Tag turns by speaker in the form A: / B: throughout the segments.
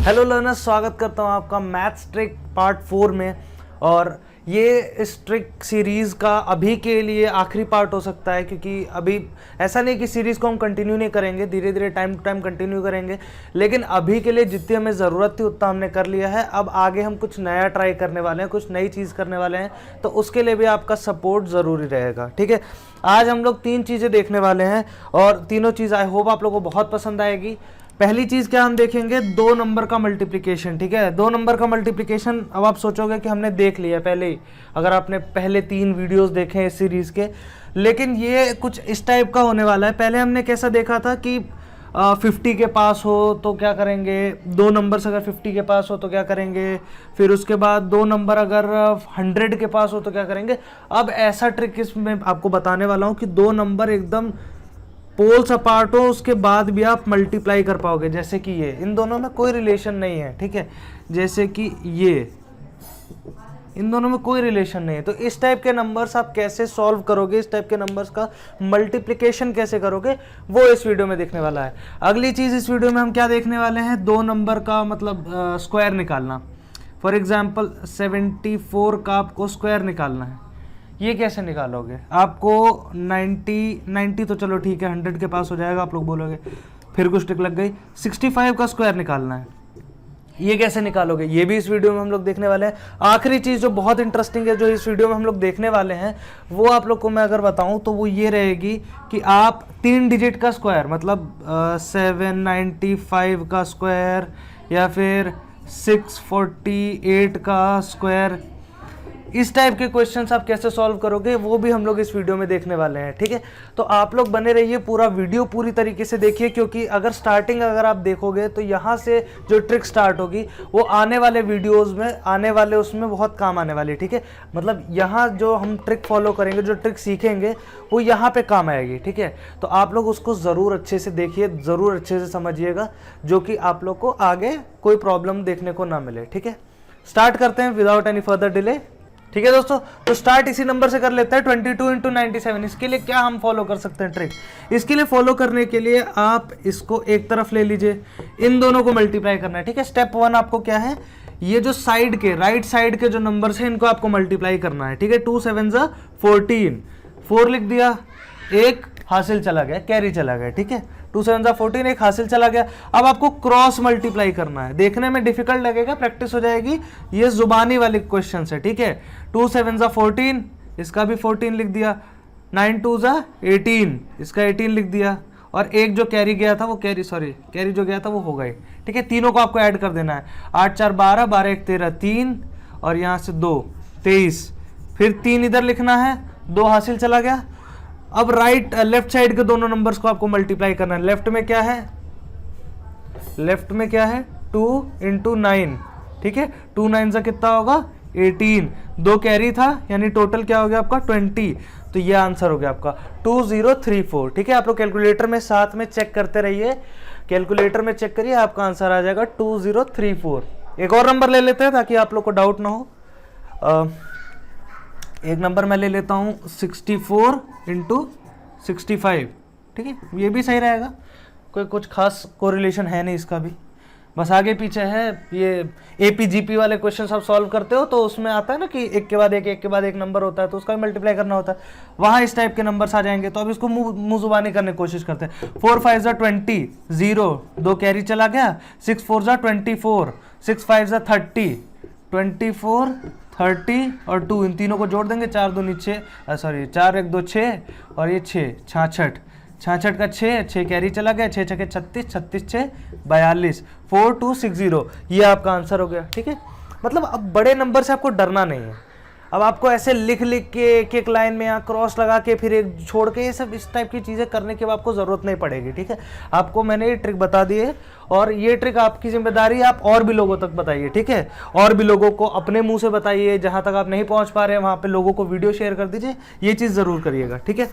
A: Hello learners, स्वागत करता हूँ आपका मैथ्स ट्रिक पार्ट 4 में। और ये इस ट्रिक सीरीज़ का अभी के लिए आखिरी पार्ट हो सकता है, क्योंकि अभी ऐसा नहीं कि सीरीज़ को हम कंटिन्यू नहीं करेंगे, धीरे धीरे टाइम टू टाइम कंटिन्यू करेंगे। लेकिन अभी के लिए जितनी हमें ज़रूरत थी उतना हमने कर लिया है। अब आगे हम कुछ नया ट्राई करने वाले हैं, कुछ नई चीज़ करने वाले हैं, तो उसके लिए भी आपका सपोर्ट ज़रूरी रहेगा। ठीक है, आज हम लोग 3 चीज़ें देखने वाले हैं और तीनों चीज़ आई होप आप लोगों को बहुत पसंद आएगी। पहली चीज क्या हम देखेंगे, 2 नंबर का मल्टीप्लिकेशन। ठीक है, 2 नंबर का मल्टीप्लिकेशन। अब आप सोचोगे कि हमने देख लिया पहले ही, अगर आपने पहले 3 वीडियोस देखे इस सीरीज के, लेकिन ये कुछ इस टाइप का होने वाला है। पहले हमने कैसा देखा था कि 50 के पास हो तो क्या करेंगे, 2 नंबर्स अगर 50 के पास हो तो क्या करेंगे, फिर उसके बाद 2 नंबर अगर 100 के पास हो तो क्या करेंगे। अब ऐसा ट्रिक इसमें आपको बताने वाला हूँ कि 2 नंबर एकदम पोल्स अपार्ट हो, उसके बाद भी आप मल्टीप्लाई कर पाओगे। जैसे कि ये, इन दोनों में कोई रिलेशन नहीं है। ठीक है, जैसे कि ये, इन दोनों में कोई रिलेशन नहीं है। तो इस टाइप के नंबर्स आप कैसे सॉल्व करोगे, इस टाइप के नंबर्स का मल्टीप्लिकेशन कैसे करोगे, वो इस वीडियो में देखने वाला है। अगली चीज इस वीडियो में हम क्या देखने वाले हैं, 2 नंबर का मतलब स्क्वायर निकालना। फॉर एग्जाम्पल 74 का आपको स्क्वायर निकालना है। ये कैसे निकालोगे, आपको 90 तो चलो ठीक है 100 के पास हो जाएगा, आप लोग बोलोगे फिर कुछ ट्रिक लग गई। 65 का स्क्वायर निकालना है, ये कैसे निकालोगे, ये भी इस वीडियो में हम लोग देखने वाले हैं। आखिरी चीज़ जो बहुत इंटरेस्टिंग है, जो इस वीडियो में हम लोग देखने वाले हैं, वो आप लोग को मैं अगर बताऊं तो वो ये रहेगी कि आप 3 डिजिट का स्क्वायर, मतलब 795 का स्क्वायर या फिर 648 का स्क्वायर, इस टाइप के क्वेश्चंस आप कैसे सॉल्व करोगे, वो भी हम लोग इस वीडियो में देखने वाले हैं। ठीक है, तो आप लोग बने रहिए, पूरा वीडियो पूरी तरीके से देखिए, क्योंकि अगर स्टार्टिंग अगर आप देखोगे तो यहाँ से जो ट्रिक स्टार्ट होगी वो आने वाले वीडियोस में, आने वाले उसमें बहुत काम आने वाली है। ठीक है, मतलब यहाँ जो हम ट्रिक फॉलो करेंगे, जो ट्रिक सीखेंगे, वो यहाँ पे काम आएगी। ठीक है, तो आप लोग उसको ज़रूर अच्छे से देखिए, ज़रूर अच्छे से समझिएगा, जो कि आप लोग को आगे कोई प्रॉब्लम देखने को ना मिले। ठीक है, स्टार्ट करते हैं विदाउट एनी फर्दर डिले। ठीक है दोस्तों, तो स्टार्ट इसी नंबर से कर लेते हैं, 22 × 97। इसके लिए क्या हम फॉलो कर सकते हैं ट्रिक, इसके लिए फॉलो करने के लिए आप इसको एक तरफ ले लीजिए, इन दोनों को मल्टीप्लाई करना है। ठीक है, स्टेप 1 आपको क्या है, ये जो साइड के, राइट साइड के जो नंबर्स हैं, इनको आपको मल्टीप्लाई करना है। ठीक है, 2 7 14, 4 लिख दिया, 1 हासिल चला गया, कैरी चला गया। ठीक है, 2 7 14, 1 हासिल चला गया। अब आपको क्रॉस मल्टीप्लाई करना है, देखने में डिफिकल्ट लगेगा, प्रैक्टिस हो जाएगी, ये जुबानी वाली क्वेश्चन है। ठीक है, 2 7 14, इसका भी 14 लिख दिया, 9 2 18, इसका 18 लिख दिया, और एक जो कैरी गया था वो कैरी जो गया था वो हो गई। ठीक है, तीनों को आपको ऐड कर देना है, 8 4 12, 12 1 13, 3 और यहाँ से 2 23, फिर 3 इधर लिखना है, 2 हासिल चला गया। अब लेफ्ट साइड के दोनों नंबर्स को आपको मल्टीप्लाई करना है। लेफ्ट में क्या है, 2 × 9। ठीक है, 2 9 से कितना होगा, 18, 2 कैरी था, यानी टोटल क्या हो गया आपका 20। तो ये आंसर हो गया आपका 2034। ठीक है, आप लोग कैलकुलेटर में साथ में चेक करते रहिए, कैलकुलेटर में चेक करिए, आपका आंसर आ जाएगा 2034। एक और नंबर ले लेते हैं ताकि आप लोग को डाउट ना हो। एक नंबर मैं ले लेता हूँ 64 × 65। ठीक है, ये भी सही रहेगा, कोई कुछ खास कोरिलेशन है नहीं इसका भी, बस आगे पीछे है। ये APGP वाले क्वेश्चन आप सॉल्व करते हो तो उसमें आता है ना कि एक के बाद एक नंबर होता है, तो उसका भी मल्टीप्लाई करना होता है, वहाँ इस टाइप के नंबर्स आ जाएंगे। तो अब इसको मुँह जुबानी करने की कोशिश करते हैं। 4 5 20, 0 2 कैरी चला गया, 6 4 24, 6 5 30, 24 30 और 2, इन तीनों को जोड़ देंगे, 4 2 6, 4 1 2 6 और ये 6 66, 66 का 6 कैरी चला गया, 6 6 36, 36 6 42, 4260, ये आपका आंसर हो गया। ठीक है, मतलब अब बड़े नंबर से आपको डरना नहीं है। अब आपको ऐसे लिख के एक लाइन में यहाँ क्रॉस लगा के फिर एक छोड़ के, ये सब इस टाइप की चीज़ें करने की आपको ज़रूरत नहीं पड़ेगी। ठीक है, आपको मैंने ये ट्रिक बता दी है, और ये ट्रिक आपकी जिम्मेदारी है, आप और भी लोगों तक बताइए। ठीक है, और भी लोगों को अपने मुंह से बताइए, जहाँ तक आप नहीं पहुँच पा रहे हैं वहाँ पे लोगों को वीडियो शेयर कर दीजिए, ये चीज़ ज़रूर करिएगा। ठीक है,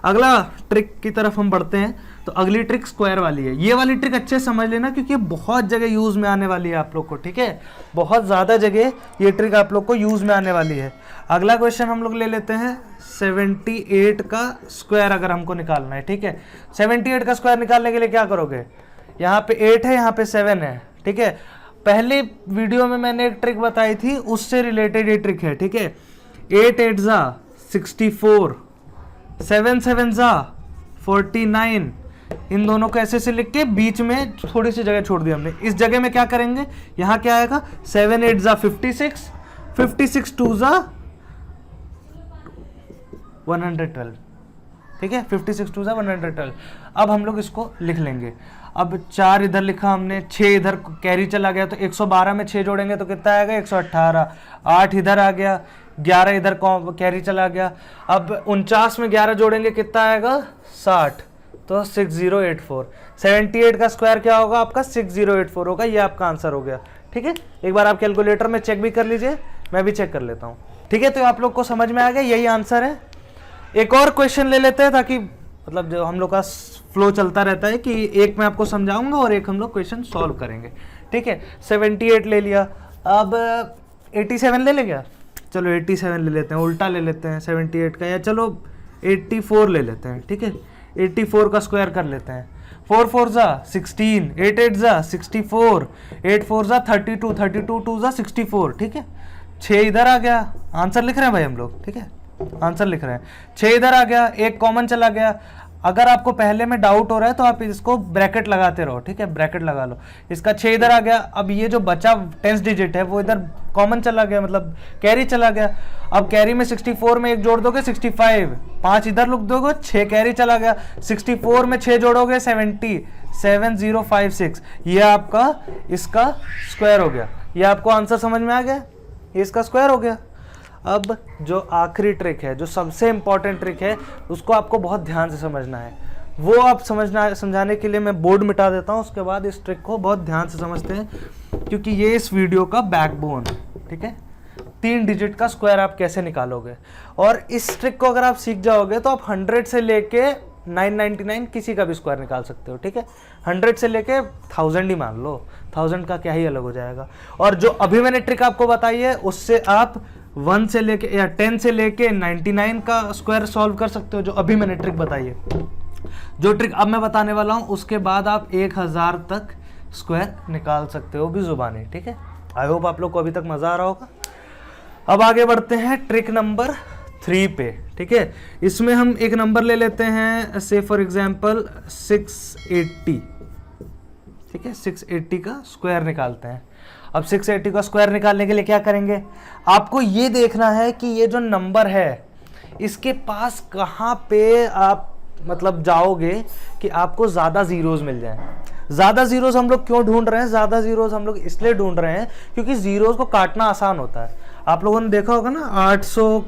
A: अगला ट्रिक की तरफ हम बढ़ते हैं। तो अगली ट्रिक स्क्वायर वाली है। ये वाली ट्रिक अच्छे से समझ लेना, क्योंकि बहुत जगह यूज में आने वाली है आप लोग को। ठीक है, बहुत ज़्यादा जगह ये ट्रिक आप लोग को यूज में आने वाली है। अगला क्वेश्चन हम लोग ले लेते हैं 78 का स्क्वायर अगर हमको निकालना है। ठीक है, 78 का स्क्वायर निकालने के लिए क्या करोगे, यहाँ पे 8 है, यहाँ पे 7 है। ठीक है, पहले वीडियो में मैंने एक ट्रिक बताई थी, उससे रिलेटेड ये ट्रिक है, ठीक है। 8 8 जा 64, 7 7 जा 49, इन दोनों को ऐसे से लिख के बीच में थोड़ी सी जगह छोड़ दी हमने। इस जगह में क्या करेंगे, यहाँ क्या आएगा, 7 8 जा 56, 56 2 जा 112, ठीक है, 56 2 जा 112। अब हम लोग इसको लिख लेंगे। अब 4 इधर लिखा हमने, 6 इधर कैरी चला गया तो 112 में 6 जोड़ेंगे तो कितना आएगा, 118। 8 इधर आ गया, 11 इधर कैरी चला गया। अब 49 में 11 जोड़ेंगे कितना आएगा, 60, तो 6084। 78 का स्क्वायर क्या होगा आपका, 6084 होगा। ये आपका आंसर हो गया, ठीक है। एक बार आप कैलकुलेटर में चेक भी कर लीजिए, मैं भी चेक कर लेता हूँ, ठीक है। तो आप लोग को समझ में आ गया, यही आंसर है। एक और क्वेश्चन ले लेते हैं ताकि मतलब जो हम लोग का फ्लो चलता रहता है कि एक मैं आपको समझाऊंगा और एक हम लोग क्वेश्चन सॉल्व करेंगे, ठीक है। 78 ले लिया, अब 87 ले लेंगे, चलो 87 ले लेते हैं, उल्टा ले लेते हैं 78 का, या चलो 84 ले लेते हैं, ठीक है। 84 का स्क्वायर कर लेते हैं, 4 4 जा 16, 8 8 जा 64, 8 4 जा 32, 32 2 जा 64, ठीक है। 6 इधर आ गया, आंसर लिख रहे हैं भाई हम लोग, ठीक है, आंसर लिख रहे हैं। 6 इधर आ गया, एक कॉमन चला गया। अगर आपको पहले में डाउट हो रहा है तो आप इसको ब्रैकेट लगाते रहो, ठीक है, ब्रैकेट लगा लो। इसका 6 इधर आ गया, अब ये जो बचा 10 डिजिट है वो इधर कॉमन चला गया, मतलब कैरी चला गया। अब कैरी में 64 में 1 जोड़ दोगे 65, 5 इधर लिख दोगे, 6 कैरी चला गया। 64 में 6 जोड़ोगे 70, 7056, ये आपका इसका स्क्वायर हो गया। ये आपको आंसर समझ में आ गया, ये इसका स्क्वायर हो गया। अब जो आखिरी ट्रिक है, जो सबसे इंपॉर्टेंट ट्रिक है, उसको आपको बहुत ध्यान से समझना है। वो आप समझाने के लिए मैं बोर्ड मिटा देता हूँ, उसके बाद इस ट्रिक को बहुत ध्यान से समझते हैं, क्योंकि ये इस वीडियो का बैकबोन है, ठीक है। 3 डिजिट का स्क्वायर आप कैसे निकालोगे, और इस ट्रिक को अगर आप सीख जाओगे तो आप 100 से लेके 999 किसी का भी स्क्वायर निकाल सकते हो, ठीक है। 100 से लेके 1000 ही मान लो, 1000 का क्या ही अलग हो जाएगा। और जो अभी मैंने ट्रिक आपको बताई है, उससे आप 1 से लेके या 10 से लेके 99 का स्क्वायर सॉल्व कर सकते हो, जो अभी मैंने ट्रिक बताई है। जो ट्रिक अब मैं बताने वाला हूं, उसके बाद आप 1000 तक स्क्वायर निकाल सकते हो भी जुबानी, ठीक है। आई होप आप लोग को अभी तक मजा आ रहा होगा। अब आगे बढ़ते हैं ट्रिक नंबर 3 पे, ठीक है। इसमें हम एक नंबर ले लेते हैं, से फॉर एग्जांपल 680, ठीक है। 680 का स्क्वायर निकालते हैं। अब 680 का स्क्वायर निकालने के लिए क्या करेंगे, आपको ये देखना है कि ये जो नंबर है इसके पास कहाँ पे आप मतलब जाओगे कि आपको ज़्यादा जीरोज मिल जाए। ज़्यादा जीरोज हम लोग क्यों ढूंढ रहे हैं, ज़्यादा जीरोज हम लोग इसलिए ढूंढ रहे हैं क्योंकि जीरोज को काटना आसान होता है। आप लोगों ने देखा होगा ना, 800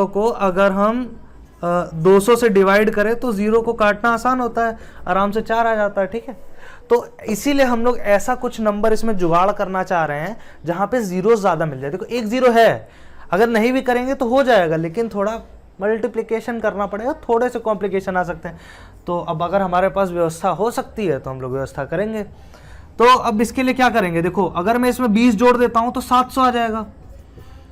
A: को अगर हम 200 से डिवाइड करें तो जीरो को काटना आसान होता है, आराम से 4 आ जाता है, ठीक है। तो इसीलिए हम लोग ऐसा कुछ नंबर इसमें जुगाड़ करना चाह रहे हैं जहां पे जीरो ज्यादा मिल जाए। देखो एक जीरो है, अगर नहीं भी करेंगे तो हो जाएगा, लेकिन थोड़ा मल्टीप्लिकेशन करना पड़ेगा, थोड़े से कॉम्प्लिकेशन आ सकते हैं। तो अब अगर हमारे पास व्यवस्था हो सकती है तो हम लोग व्यवस्था करेंगे। तो अब इसके लिए क्या करेंगे, देखो अगर मैं इसमें 20 जोड़ देता हूं तो 700 आ जाएगा,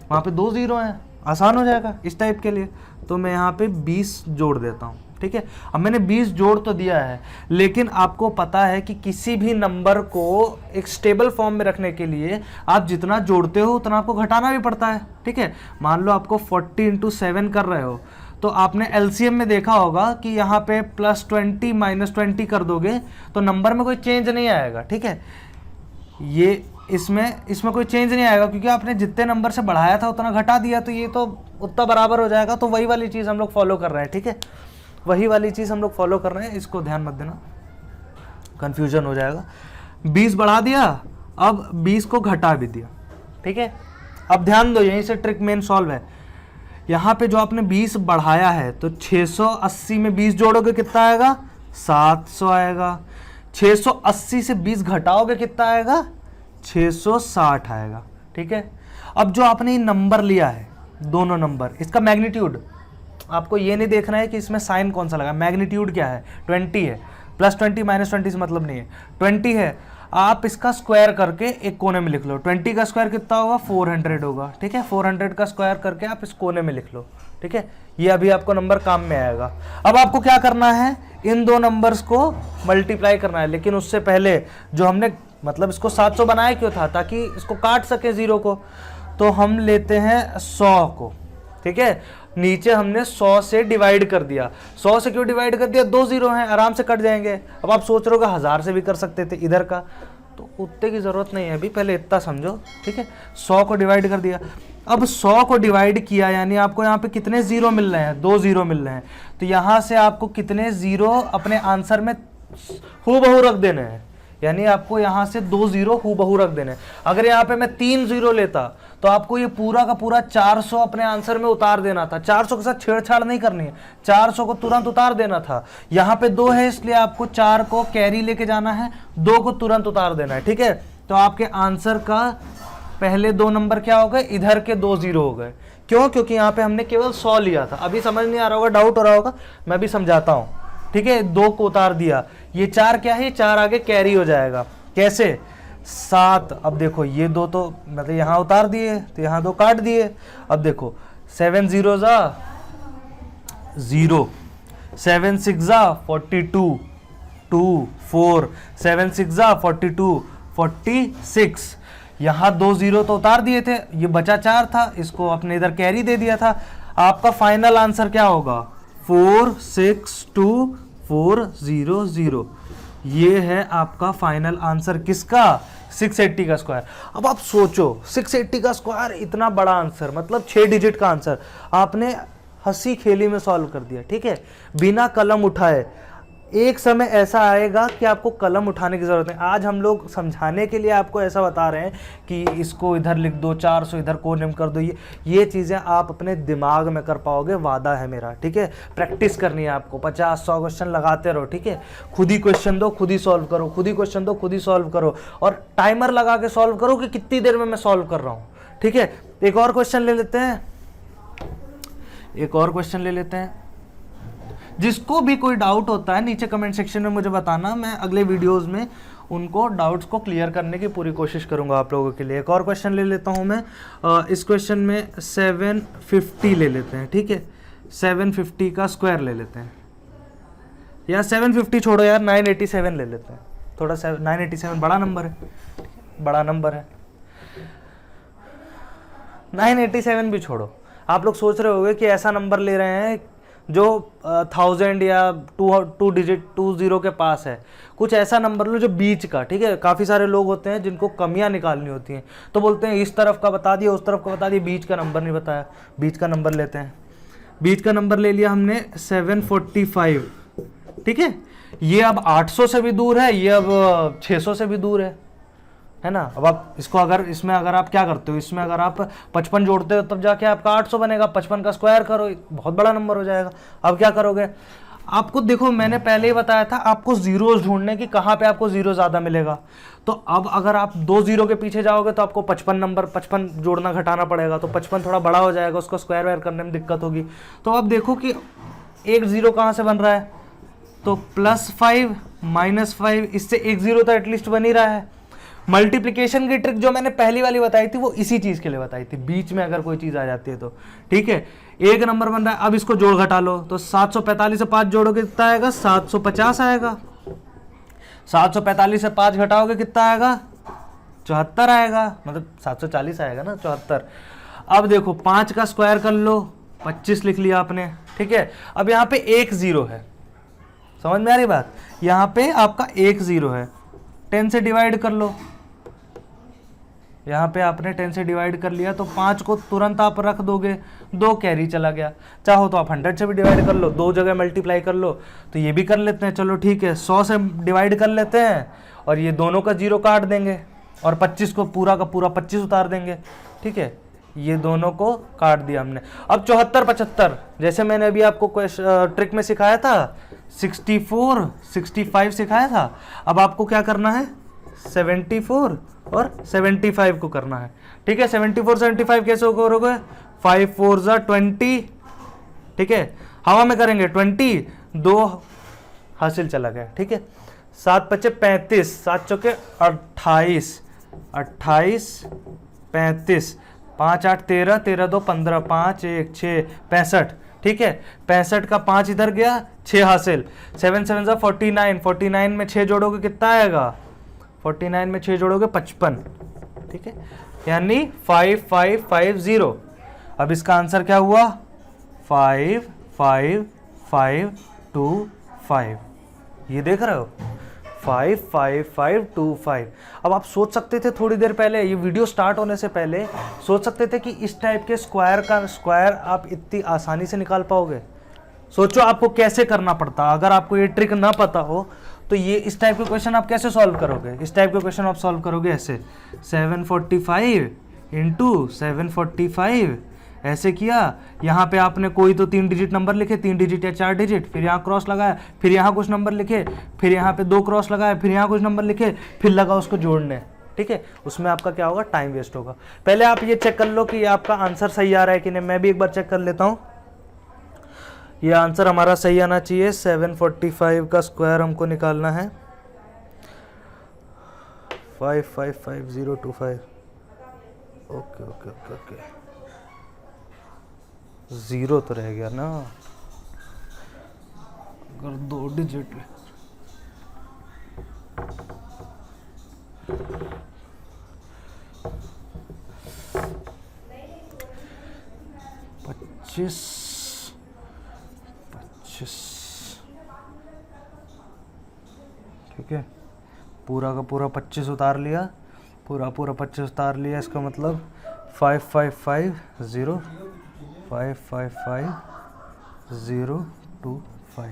A: वहां पे 2 जीरो हैं, आसान हो जाएगा इस टाइप के लिए। तो मैं यहाँ पे 20 जोड़ देता हूँ, ठीक है। अब मैंने 20 जोड़ तो दिया है, लेकिन आपको पता है कि किसी भी नंबर को एक स्टेबल फॉर्म में रखने के लिए आप जितना जोड़ते हो उतना आपको घटाना भी पड़ता है, ठीक है। मान लो आपको 40 × 7 कर रहे हो, तो आपने एलसीएम में देखा होगा कि यहाँ पे +20 -20 कर दोगे तो नंबर में कोई चेंज नहीं आएगा, ठीक है। ये इसमें कोई चेंज नहीं आएगा क्योंकि आपने जितने नंबर से बढ़ाया था उतना घटा दिया, तो ये तो उतना बराबर हो जाएगा। तो वही वाली चीज़ हम लोग फॉलो कर रहे हैं, ठीक है, वही वाली चीज़ हम लोग फॉलो कर रहे हैं। इसको ध्यान मत देना, कंफ्यूजन हो जाएगा। 20 बढ़ा दिया, अब 20 को घटा भी दिया, ठीक है। अब ध्यान दो, यहीं से ट्रिक मेन सॉल्व है। यहाँ पे जो आपने 20 बढ़ाया है तो 680 में 20 जोड़ोगे कितना आएगा, 700 आएगा। 680 से 20 घटाओगे कितना आएगा, 660 आएगा, ठीक है। अब जो आपने नंबर लिया है, दोनों नंबर, इसका मैग्नीट्यूड आपको ये नहीं देखना है कि इसमें साइन कौन सा लगा, मैग्नीट्यूड क्या है, 20 है। +20 -20 से मतलब नहीं है, 20 है। आप इसका स्क्वायर करके एक कोने में लिख लो। 20 का स्क्वायर कितना होगा, 400 होगा, ठीक है। 400 का स्क्वायर करके आप इस कोने में लिख लो, ठीक है, ये अभी आपको नंबर काम में आएगा। अब आपको क्या करना है, इन दो नंबर्स को मल्टीप्लाई करना है, लेकिन उससे पहले जो हमने मतलब इसको 700 बनाया क्यों था, ताकि इसको काट सके जीरो को। तो हम लेते हैं 100 को, ठीक है, नीचे हमने 100 से डिवाइड कर दिया। 100 से क्यों डिवाइड कर दिया, 2 जीरो हैं, आराम से कट जाएंगे। अब आप सोच रहे हो 1000 से भी कर सकते थे इधर का, तो उतने की जरूरत नहीं है अभी, पहले इतना समझो, ठीक है। 100 को डिवाइड कर दिया। अब 100 को डिवाइड किया यानी आपको यहाँ पे कितने जीरो मिल रहे हैं, 2 जीरो मिल रहे हैं। तो यहाँ से आपको कितने जीरो अपने आंसर में हूबहू रख देने हैं, यानी आपको यहाँ से 2 जीरो हूबहू रख देने हैं। अगर यहाँ पे मैं 3 जीरो लेता तो आपको ये पूरा का पूरा 400 अपने आंसर में उतार देना था। 400 के साथ छेड़छाड़ नहीं करनी है, 400 को तुरंत उतार देना था। यहाँ पे 2 है इसलिए आपको 4 को कैरी लेके जाना है, 2 को तुरंत उतार देना है, ठीक है। तो आपके आंसर का पहले 2 नंबर क्या हो गए, इधर के 2 जीरो हो गए। क्यों, क्योंकि यहाँ पे हमने केवल 100 लिया था। अभी समझ नहीं आ रहा होगा, डाउट हो रहा होगा, मैं भी समझाता हूँ, ठीक है। 2 को उतार दिया, ये 4 क्या है, 4 आगे कैरी हो जाएगा। कैसे, 7। अब देखो ये 2 तो मतलब यहाँ उतार दिए, तो यहाँ 2 काट दिए। अब देखो 7 जीरो जा 0, 7 6 जा 42, 2 4, 7 6 जा 42, 46। यहाँ 2 जीरो तो उतार दिए थे, ये बचा 4 था, इसको अपने इधर कैरी दे दिया था। आपका फाइनल आंसर क्या होगा, 462,400। ये है आपका फाइनल आंसर, किसका, 680 का स्क्वायर। अब आप सोचो 680 का स्क्वायर, इतना बड़ा आंसर, मतलब 6 डिजिट का आंसर आपने हंसी खेली में सॉल्व कर दिया, ठीक है, बिना कलम उठाए। एक समय ऐसा आएगा कि आपको कलम उठाने की जरूरत नहीं। आज हम लोग समझाने के लिए आपको ऐसा बता रहे हैं कि इसको इधर लिख दो, 400 इधर कोनेम कर दो। ये चीज़ें आप अपने दिमाग में कर पाओगे, वादा है मेरा, ठीक है। प्रैक्टिस करनी है आपको, 50-100 क्वेश्चन लगाते रहो, ठीक है। खुद ही क्वेश्चन दो, खुद ही सॉल्व करो, खुद ही क्वेश्चन दो, खुद ही सॉल्व करो, और टाइमर लगा के सॉल्व करो कि कितनी देर में मैं सॉल्व कर रहा हूँ, ठीक है। एक और क्वेश्चन ले लेते हैं, एक और क्वेश्चन ले लेते हैं। जिसको भी कोई डाउट होता है नीचे कमेंट सेक्शन में मुझे बताना, मैं अगले वीडियोस में उनको डाउट्स को क्लियर करने की पूरी कोशिश करूंगा आप लोगों के लिए। एक और क्वेश्चन ले लेता हूं मैं, इस क्वेश्चन में 750 ले लेते हैं, ठीक है। 750 का स्क्वायर ले लेते हैं, या 750 छोड़ो यार, 987 ले लेते हैं। थोड़ा 987 बड़ा नंबर है, बड़ा नंबर है। 987 भी छोड़ो। आप लोग सोच रहे होंगे कि ऐसा नंबर ले रहे हैं जो 1000 या 2 डिजिट 20 के पास है। कुछ ऐसा नंबर लो जो बीच का, ठीक है। काफ़ी सारे लोग होते हैं जिनको कमियां निकालनी होती हैं, तो बोलते हैं इस तरफ का बता दिया, उस तरफ का बता दिया, बीच का नंबर नहीं बताया। बीच का नंबर लेते हैं। बीच का नंबर ले लिया हमने 745, ठीक है। ये अब 800 से भी दूर है, ये अब 600 से भी दूर है ना। अब आप इसको अगर इसमें अगर आप क्या करते हो, इसमें अगर आप 55 जोड़ते हो तब जाके आपका 800 बनेगा। 55 का स्क्वायर करो, बहुत बड़ा नंबर हो जाएगा। अब क्या करोगे, आपको देखो मैंने पहले ही बताया था आपको जीरोस ढूंढने की, कहाँ पे आपको जीरो ज़्यादा मिलेगा। तो अब अगर आप 2 जीरो के पीछे जाओगे तो आपको 55 जोड़ना घटाना पड़ेगा, तो 55 थोड़ा बड़ा हो जाएगा, उसको स्क्वायर वायर करने में दिक्कत होगी। तो अब देखो कि एक जीरो कहाँ से बन रहा है, तो +5 -5, इससे एक जीरो तो एटलीस्ट बन ही रहा है। मल्टीप्लिकेशन की ट्रिक जो मैंने पहली वाली बताई थी वो इसी चीज के लिए बताई थी, बीच में अगर कोई चीज आ जाती है तो, ठीक है। एक नंबर बन रहा है, अब इसको जोड़ घटा लो, तो 745 से 5 जोड़ोगे कितना आएगा, 750 आएगा। 745 से 5 घटाओगे कितना आएगा, 74 आएगा, मतलब 740 आएगा ना, 74। अब देखो 5 का स्क्वायर कर लो, 25 लिख लिया आपने, ठीक है। अब यहाँ पे 1 जीरो है, समझ में आ रही बात, यहाँ पे आपका 1 जीरो है। 10 से डिवाइड कर लो, यहाँ पे आपने 10 से डिवाइड कर लिया, तो 5 को तुरंत आप रख दोगे, 2 कैरी चला गया। चाहो तो आप 100 से भी डिवाइड कर लो, 2 जगह मल्टीप्लाई कर लो, तो ये भी कर लेते हैं, चलो ठीक है। 100 से डिवाइड कर लेते हैं और ये दोनों का जीरो काट देंगे, और 25 को पूरा का पूरा 25 उतार देंगे, ठीक है। ये दोनों को काट दिया हमने। अब 74 75, जैसे मैंने अभी आपको ट्रिक में सिखाया था, 64 65 सिखाया था। अब आपको क्या करना है, 74 और 75 को करना है, ठीक है। 74 75 कैसे करोगे, 5 4 जा 20, ठीक है। हवा में करेंगे 20, 2 हासिल चला गया, ठीक है। 7 5 35, 7 चौके 28, 28 35, 5 8 13, 13 2 15, 5 1 6 65, ठीक है। 65 का 5 इधर गया, 6 हासिल। 7 7 जा 49, 49 में 6 जोड़ोगे कितना आएगा? 49 में 6 जोड़ोगे 55, ठीक है, यानी 5 5 5 0। अब इसका आंसर क्या हुआ? 5 5 5 2 5। ये देख रहे हो, 5 5 5 2 5। अब आप सोच सकते थे थोड़ी देर पहले, ये वीडियो स्टार्ट होने से पहले सोच सकते थे कि इस टाइप के स्क्वायर का स्क्वायर आप इतनी आसानी से निकाल पाओगे? सोचो आपको कैसे करना पड़ता। अगर आपको ये ट्रिक ना पता हो तो ये इस टाइप के क्वेश्चन आप कैसे सॉल्व करोगे? इस टाइप के क्वेश्चन आप सॉल्व करोगे ऐसे, 745 इंटू 745, ऐसे किया। यहाँ पे आपने कोई तो 3 डिजिट नंबर लिखे, 3 डिजिट या 4 डिजिट, फिर यहाँ क्रॉस लगाया, फिर यहाँ कुछ नंबर लिखे, फिर यहाँ पे 2 क्रॉस लगाया, फिर यहाँ कुछ नंबर लिखे, फिर लगा उसको जोड़ने, ठीक है। उसमें आपका क्या होगा? टाइम वेस्ट होगा। पहले आप ये चेक कर लो कि आपका आंसर सही आ रहा है कि नहीं। मैं भी एक बार चेक कर लेता हूँ। ये आंसर हमारा सही आना चाहिए। 745 का स्क्वायर हमको निकालना है, 555025। ओके ओके ओके ओके, 0 तो रह गया ना, अगर 2 डिजिट 25, ठीक है। पूरा का पूरा 25 उतार लिया, पूरा 25 उतार लिया। इसका मतलब 5550 555025,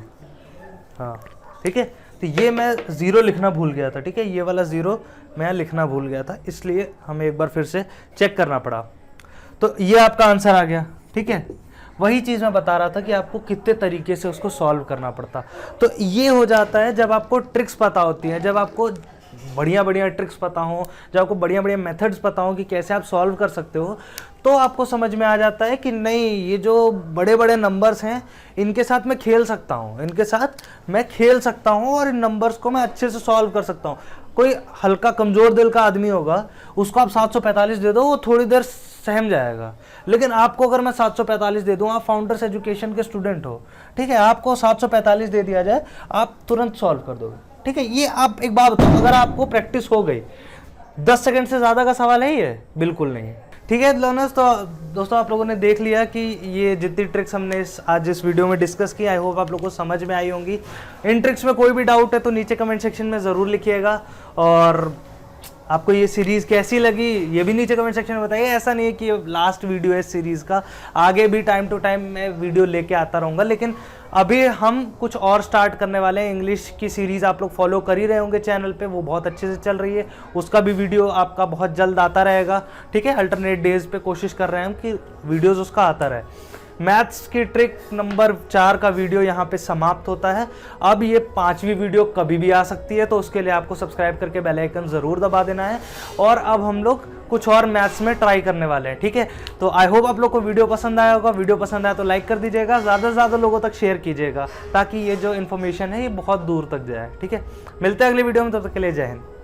A: हाँ, ठीक है। तो ये मैं 0 लिखना भूल गया था, ठीक है, ये वाला 0 मैं लिखना भूल गया था, इसलिए हमें एक बार फिर से चेक करना पड़ा। तो ये आपका आंसर आ गया, ठीक है। वही चीज़ मैं बता रहा था कि आपको कितने तरीके से उसको सॉल्व करना पड़ता। तो ये हो जाता है जब आपको ट्रिक्स पता होती हैं, जब आपको बढ़िया बढ़िया ट्रिक्स पता हो, जब आपको बढ़िया बढ़िया मेथड्स पता हो कि कैसे आप सॉल्व कर सकते हो, तो आपको समझ में आ जाता है कि नहीं, ये जो बड़े बड़े नंबर्स हैं इनके साथ मैं खेल सकता हूँ, इनके साथ मैं खेल सकता हूँ और इन नंबर्स को मैं अच्छे से सॉल्व कर सकता हूँ। कोई हल्का कमज़ोर दिल का आदमी होगा, उसको आप 745 दे दो, वो थोड़ी देर सहम जाएगा। लेकिन आपको अगर मैं 745 दे दूँ, आप फाउंडर्स एजुकेशन के स्टूडेंट हो, ठीक है, आपको 745 दे दिया जाए, आप तुरंत सॉल्व कर दोगे, ठीक है। ये आप एक बात बताओ, अगर आपको प्रैक्टिस हो गई, 10 सेकंड से ज़्यादा का सवाल है ये? बिल्कुल नहीं, ठीक है लर्नर्स। तो दोस्तों आप लोगों ने देख लिया कि ये जितनी ट्रिक्स हमने आज इस वीडियो में डिस्कस की, आई होप आप लोगों को समझ में आई होंगी। इन ट्रिक्स में कोई भी डाउट है तो नीचे कमेंट सेक्शन में ज़रूर लिखिएगा, और आपको ये सीरीज़ कैसी लगी ये भी नीचे कमेंट सेक्शन में बताइए। ऐसा नहीं है कि लास्ट वीडियो है इस सीरीज़ का, आगे भी टाइम टू टाइम मैं वीडियो लेके आता रहूँगा, लेकिन अभी हम कुछ और स्टार्ट करने वाले हैं। इंग्लिश की सीरीज़ आप लोग फॉलो कर ही रहे होंगे चैनल पे, वो बहुत अच्छे से चल रही है, उसका भी वीडियो आपका बहुत जल्द आता रहेगा, ठीक है। अल्टरनेट डेज पे कोशिश कर रहे हैं हम कि वीडियोज़ उसका आता रहे। मैथ्स की ट्रिक नंबर 4 का वीडियो यहाँ पे समाप्त होता है। अब ये 5वीं वीडियो कभी भी आ सकती है, तो उसके लिए आपको सब्सक्राइब करके बेल आइकन ज़रूर दबा देना है। और अब हम लोग कुछ और मैथ्स में ट्राई करने वाले हैं, ठीक है। तो आई होप आप लोग को वीडियो पसंद आया होगा। वीडियो पसंद आया तो लाइक कर दीजिएगा, ज़्यादा से ज़्यादा लोगों तक शेयर कीजिएगा, ताकि ये जो इन्फॉर्मेशन है ये बहुत दूर तक जाए, ठीक है। मिलते हैं अगली वीडियो में, तब तक के लिए जय हिंद।